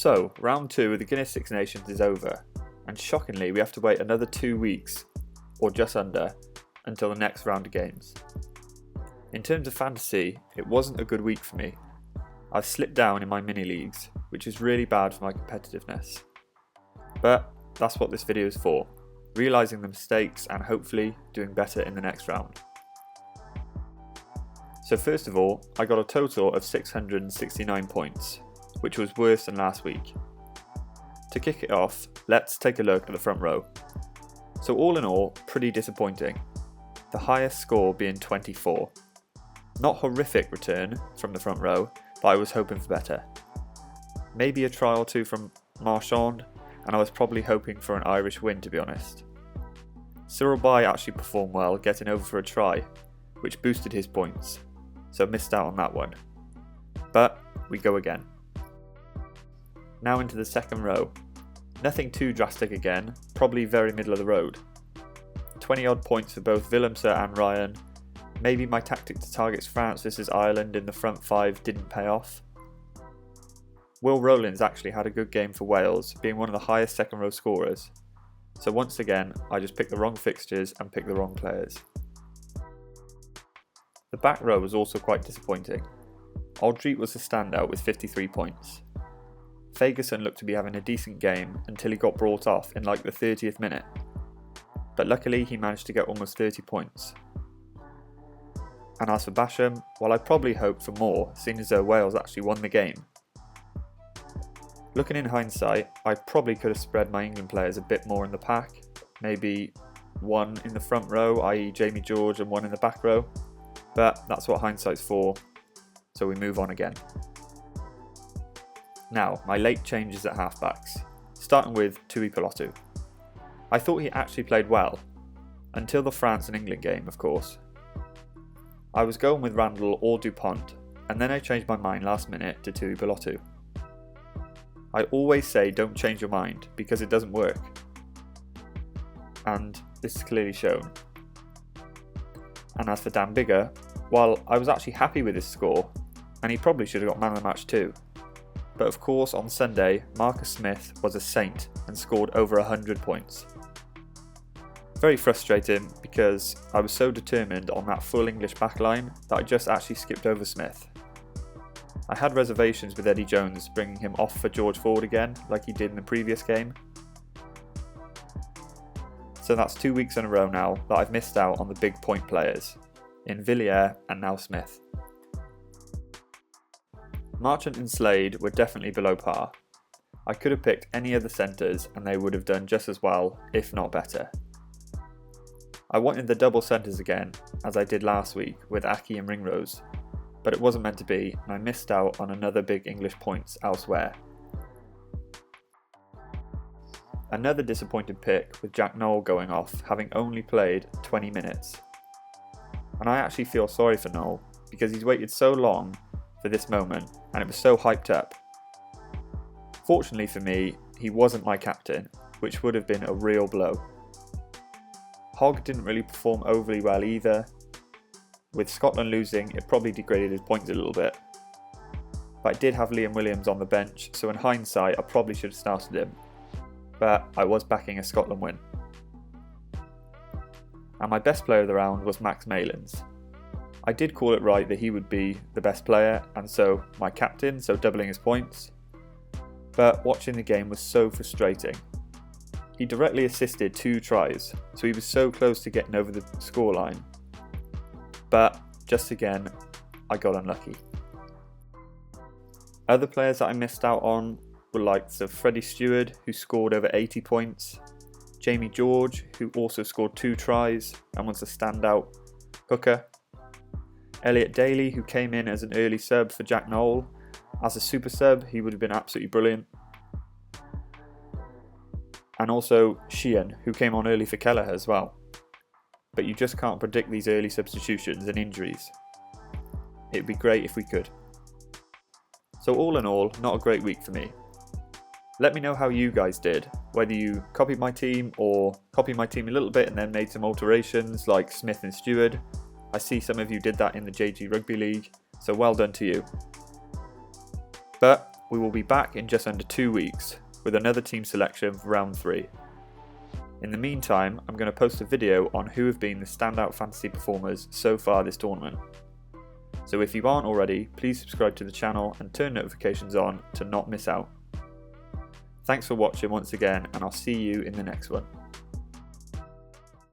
So, round 2 of the Guinness Six Nations is over, and shockingly we have to wait another 2 weeks, or just under, until the next round of games. In terms of fantasy, it wasn't a good week for me. I've slipped down in my mini-leagues, which is really bad for my competitiveness. But that's what this video is for, realising the mistakes and hopefully doing better in the next round. So first of all, I got a total of 669 points, which was worse than last week. To kick it off, let's take a look at the front row. So all in all, pretty disappointing. The highest score being 24. Not horrific return from the front row, but I was hoping for better. Maybe a try or two from Marchand, and I was probably hoping for an Irish win, to be honest. Cyril Bay actually performed well, getting over for a try, which boosted his points, so missed out on that one. But we go again. Now into the second row. Nothing too drastic again, probably very middle of the road. 20 odd points for both Willemse and Ryan. Maybe my tactic to target France versus Ireland in the front 5 didn't pay off. Will Rowlands actually had a good game for Wales, being one of the highest second row scorers. So once again, I just picked the wrong fixtures and picked the wrong players. The back row was also quite disappointing. Aldrit was the standout with 53 points. Fagerson looked to be having a decent game until he got brought off in like the 30th minute. But luckily he managed to get almost 30 points. And as for Basham, well, I probably hoped for more, seeing as though Wales actually won the game. Looking in hindsight, I probably could have spread my England players a bit more in the pack, maybe one in the front row, i.e. Jamie George, and one in the back row, but that's what hindsight's for, so we move on again. Now, my late changes at halfbacks, starting with Tui Pilotu. I thought he actually played well, until the France and England game, of course. I was going with Randall or Dupont, and then I changed my mind last minute to Tui Pilotu. I always say don't change your mind, because it doesn't work. And this is clearly shown. And as for Dan Biggar, well, I was actually happy with his score, and he probably should have got man of the match too. But of course on Sunday, Marcus Smith was a saint and scored over 100 points. Very frustrating because I was so determined on that full English backline that I just actually skipped over Smith. I had reservations with Eddie Jones bringing him off for George Ford again, like he did in the previous game. So that's 2 weeks in a row now that I've missed out on the big point players, in Villiers and now Smith. Marchant and Slade were definitely below par. I could have picked any other centres and they would have done just as well, if not better. I wanted the double centres again, as I did last week with Aki and Ringrose, but it wasn't meant to be and I missed out on another big English points elsewhere. Another disappointed pick with Jack Noll going off, having only played 20 minutes. And I actually feel sorry for Noll, because he's waited so long for this moment and it was so hyped up. Fortunately for me, he wasn't my captain, which would have been a real blow. Hogg didn't really perform overly well either. With Scotland losing, it probably degraded his points a little bit. But I did have Liam Williams on the bench, so in hindsight I probably should have started him. But I was backing a Scotland win. And my best player of the round was Max Malins. I did call it right that he would be the best player, and so my captain, so doubling his points. But watching the game was so frustrating. He directly assisted 2 tries, so he was so close to getting over the scoreline. But, just again, I got unlucky. Other players that I missed out on were likes of Freddie Stewart, who scored over 80 points, Jamie George, who also scored 2 tries and was a standout hooker, Elliot Daly, who came in as an early sub for Jack Noll. As a super sub, he would have been absolutely brilliant. And also Sheehan, who came on early for Kelleher as well. But you just can't predict these early substitutions and injuries. It'd be great if we could. So all in all, not a great week for me. Let me know how you guys did, whether you copied my team or copied my team a little bit and then made some alterations like Smith and Stewart. I see some of you did that in the JG Rugby League, so well done to you. But we will be back in just under 2 weeks with another team selection for round 3. In the meantime, I'm going to post a video on who have been the standout fantasy performers so far this tournament. So if you aren't already, please subscribe to the channel and turn notifications on to not miss out. Thanks for watching once again, and I'll see you in the next one.